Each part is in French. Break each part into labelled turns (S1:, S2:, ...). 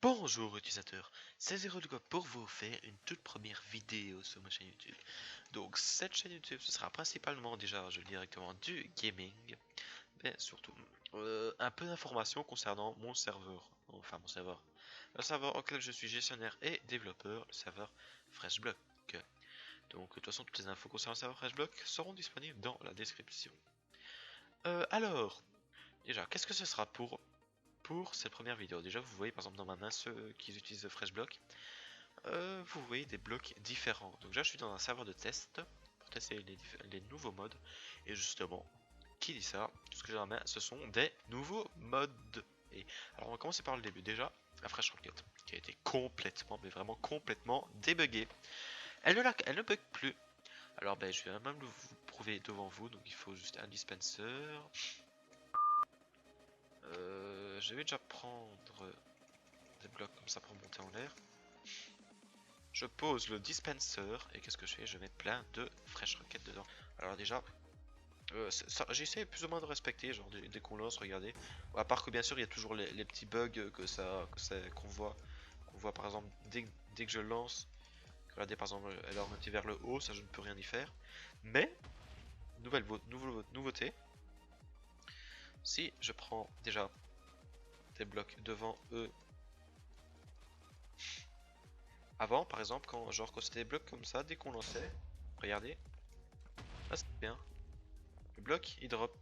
S1: Bonjour utilisateurs, c'est ZeroDugo pour vous faire une toute première vidéo sur ma chaîne YouTube. Donc cette chaîne YouTube ce sera principalement déjà je le dis directement du gaming, mais surtout un peu d'informations concernant mon serveur, le serveur auquel je suis gestionnaire et développeur, le serveur FreshBlock. Donc de toute façon toutes les infos concernant le serveur FreshBlock seront disponibles dans la description. Alors, déjà qu'est-ce que ce sera pour cette première vidéo? Déjà vous voyez par exemple dans ma main ceux qui utilisent FreshBlock. Vous voyez des blocs différents. Donc là je suis dans un serveur de test pour tester les nouveaux modes. Et justement, qui dit ça? Tout ce que j'ai dans la main, ce sont des nouveaux modes. Et alors on va commencer par le début. Déjà, la Fresh Rocket qui a été complètement, mais vraiment complètement débuggée. Elle ne bug plus. Alors ben je vais même vous prouver devant vous. Donc il faut juste un dispenser. Je vais déjà prendre des blocs comme ça pour monter en l'air. Je pose le dispenser et qu'est-ce que je fais? Je mets plein de Fresh Rocket dedans. Alors déjà, j'essaie plus ou moins de respecter, genre dès qu'on lance, regardez. À part que bien sûr il y a toujours les petits bugs qu'on voit par exemple dès que je lance. Regardez par exemple elle est orientée vers le haut, ça je ne peux rien y faire. Mais nouveauté, si je prends déjà des blocs devant eux. Avant par exemple quand c'était des blocs comme ça, dès qu'on lançait, regardez, là c'est bien. Le bloc il drop.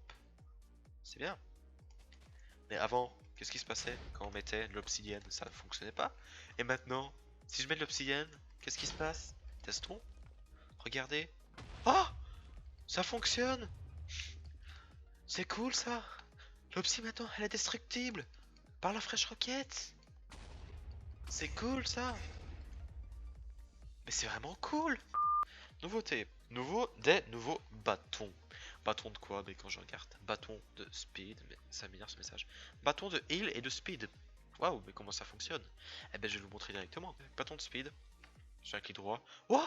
S1: C'est bien. Mais avant, qu'est-ce qui se passait quand on mettait de l'obsidienne? Ça ne fonctionnait pas. Et maintenant, si je mets de l'obsidienne, qu'est-ce qui se passe? Testons. Regardez. Oh! Ça fonctionne! C'est cool ça! L'obsi maintenant, elle est destructible! Par la Fresh Rocket! C'est cool ça! Mais c'est vraiment cool! Nouveauté. Des nouveaux bâtons. Bâton de quoi? Mais quand je regarde. Bâton de speed. Mais ça m'énerve ce message. Bâton de heal et de speed. Waouh, mais comment ça fonctionne? Eh ben je vais vous montrer directement. Bâton de speed. J'ai un clic droit. Wow!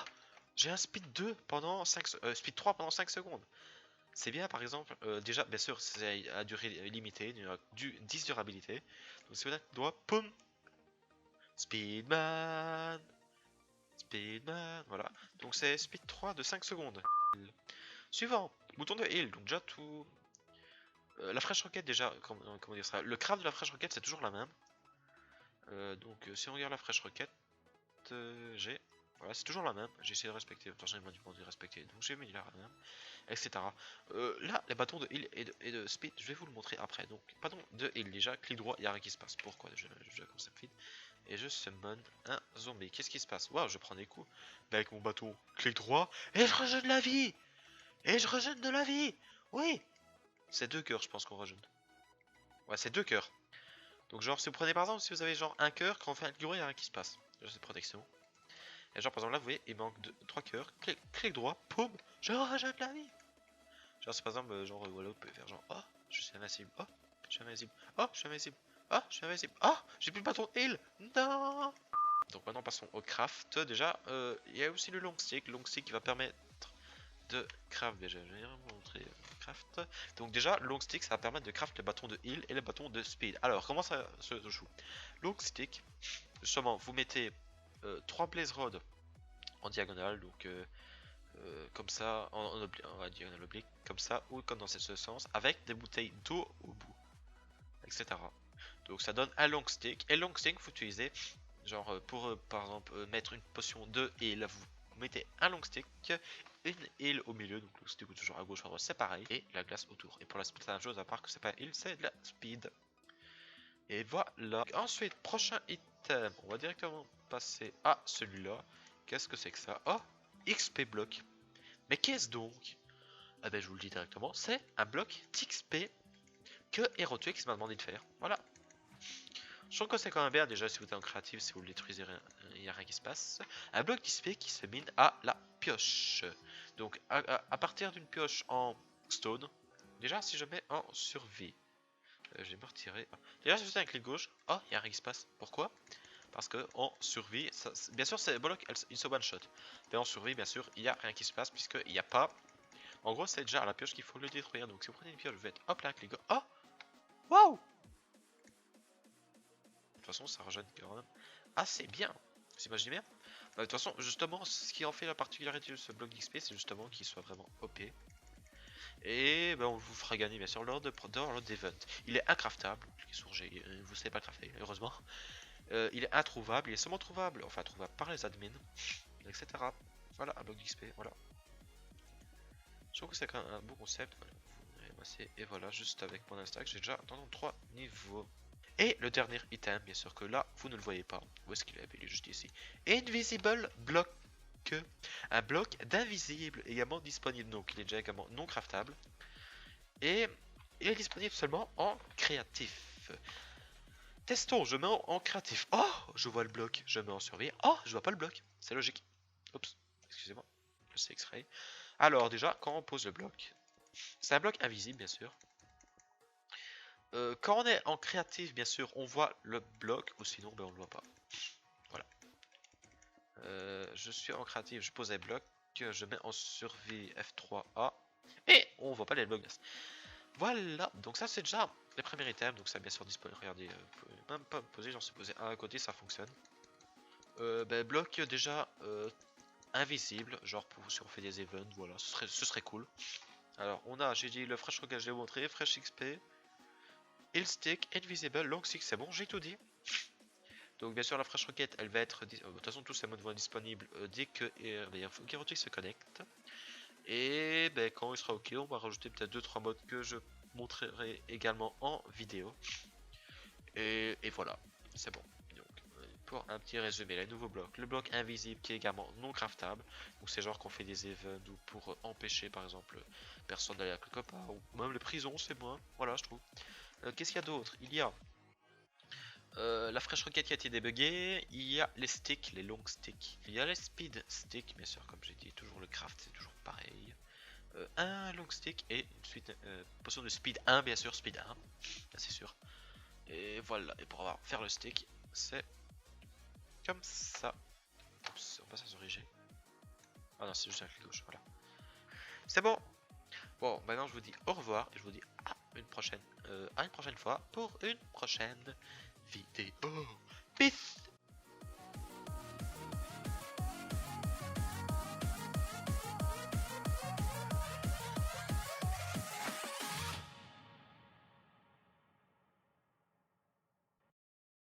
S1: J'ai un speed 2 pendant 5 speed 3 pendant 5 secondes. C'est bien par exemple. Déjà, bien sûr, c'est à durée limitée. Du 10 durabilité. Donc si vous avez un doigt, poum! Speedman! Speedman! Voilà. Donc c'est speed 3 de 5 secondes. Suivant, bouton de heal, donc déjà tout... la Fresh Rocket déjà, comment dire ça? Le craft de la Fresh Rocket c'est toujours la même. Donc si on regarde la Fresh Rocket, j'ai... Voilà, c'est toujours la même, j'ai essayé de respecter, attention il m'a demandé de respecter, donc j'ai mis la même, etc. Là, les bâtons de heal et de speed, je vais vous le montrer après. Donc, bâton de heal déjà, clic droit, il n'y a rien qui se passe. Pourquoi je concept feed et je summon un zombie. Qu'est-ce qui se passe? Waouh, je prends des coups. Mais avec mon bâton, clic droit, et je rejeune la vie! Et je rejeune de la vie! Oui! C'est 2 cœurs, je pense qu'on rejeune. Ouais, c'est 2 cœurs. Donc, genre, si vous prenez par exemple, si vous avez genre un cœur, quand on fait un clic droit, il n'y a rien qui se passe. Là, c'est protection. Et genre, par exemple, là, vous voyez, il manque 3 cœurs. Clic droit, poum, je rejette la vie. Genre, c'est par exemple, genre, voilà, vous pouvez faire genre, oh, je suis invincible, oh, je suis invincible, oh, je suis invincible, oh, je suis invincible, oh, j'ai plus de bâton de heal, non. Donc, maintenant, passons au craft. Déjà, il y a aussi le long stick qui va permettre de craft. Déjà, je vais vous montrer craft. Donc, déjà, long stick, ça va permettre de craft le bâton de heal et le bâton de speed. Alors, comment ça se joue? Long stick, justement, vous mettez 3 blaze rods en diagonale, donc comme ça, en diagonale oblique, comme ça, ou comme dans ce sens, avec des bouteilles d'eau au bout, etc. Donc ça donne un long stick, et long stick vous utilisez, genre pour par exemple mettre une potion de heal, vous mettez un long stick, une heal au milieu, donc le stick toujours à gauche, à droite, c'est pareil, et la glace autour. Et pour la speed, c'est la même chose, à part que c'est pas heal, c'est de la speed. Et voilà. Ensuite, prochain item, on va directement passer à celui-là. Qu'est-ce que c'est que ça? Oh, XP block. Mais qu'est-ce donc? Ah ben je vous le dis directement, c'est un bloc d'XP que HeroTwix m'a demandé de faire. Voilà. Je trouve que c'est quand même bien, déjà si vous êtes en créatif, si vous le détruisez, il n'y a rien qui se passe. Un bloc d'XP qui se mine à la pioche. Donc à partir d'une pioche en stone, déjà si je mets en survie, je vais me retirer. Déjà si je fais un clic gauche, oh il n'y a rien qui se passe. Pourquoi? Parce que en survie, bien sûr c'est bloc, il se one shot. Mais en survie bien sûr il n'y a rien qui se passe puisqu'il n'y a pas... En gros, c'est déjà à la pioche qu'il faut le détruire. Donc, si vous prenez une pioche, vous faites hop là, clic. Oh! Waouh! façon, ça rajeunit quand même assez bien. Vous imaginez bien? De toute façon, justement, ce qui en fait la particularité de ce bloc d'XP, c'est justement qu'il soit vraiment OP. Et ben, on vous fera gagner bien sûr lors d'event. Il est incraftable, vous savez pas le crafter, heureusement. Il est introuvable, il est seulement trouvable, enfin trouvable par les admins, etc. Voilà, un bloc d'XP, voilà. Je trouve que c'est quand même un beau concept. Voilà, et voilà, juste avec mon instack, j'ai déjà 3 niveaux. Et le dernier item, bien sûr que là, vous ne le voyez pas. Où est-ce qu'il est? Il est juste ici. Invisible Block. Un bloc d'invisible également disponible. Donc il est déjà également non craftable. Et il est disponible seulement en créatif. Testons, je mets en créatif. Oh, je vois le bloc. Je mets en survie. Oh, je vois pas le bloc. C'est logique. Oups, excusez-moi. Je sais X-ray. Alors déjà, quand on pose le bloc, c'est un bloc invisible bien sûr. Quand on est en créatif, bien sûr, on voit le bloc, ou sinon, ben, on le voit pas. Voilà. Je suis en créatif, je pose un bloc, je mets en survie F3A, et on voit pas les blocs. Voilà, donc ça c'est déjà les premiers items, donc ça bien sûr disponible. Regardez, même pas poser, j'en suis posé un à côté, ça fonctionne. Ben, bloc déjà invisible, genre pour si on fait des events, voilà, ce serait cool. Alors on a, j'ai dit le fresh rocket, je l'ai montré, fresh XP. Heal stick, invisible, long stick, c'est bon, j'ai tout dit. Donc bien sûr la fresh rocket elle va être, de toute façon tous ces modes vont être disponibles dès que Gerotic se connecte. Et ben, quand il sera ok, on va rajouter peut-être 2-3 modes que je montrerai également en vidéo. Et voilà, c'est bon. Donc pour un petit résumé, les nouveaux blocs, le bloc invisible qui est également non craftable. Donc c'est genre qu'on fait des events ou pour empêcher par exemple personne d'aller à quelque part, ou même les prisons c'est moins, voilà je trouve. Qu'est-ce qu'il y a d'autre? Il y a la fresh rocket qui a été débuggée, il y a les sticks, les long sticks, il y a les speed sticks, bien sûr, comme j'ai dit, toujours le craft, c'est toujours pareil. Un long stick et une suite, potion de speed 1, bien sûr, speed 1, c'est sûr. Et voilà, et pour faire le stick, c'est comme ça. Oups, on passe à s'origer. Ah non, c'est juste un clic gauche, voilà. C'est bon. Bon, maintenant je vous dis au revoir et je vous dis à une prochaine fois pour une prochaine vidéo. Peace.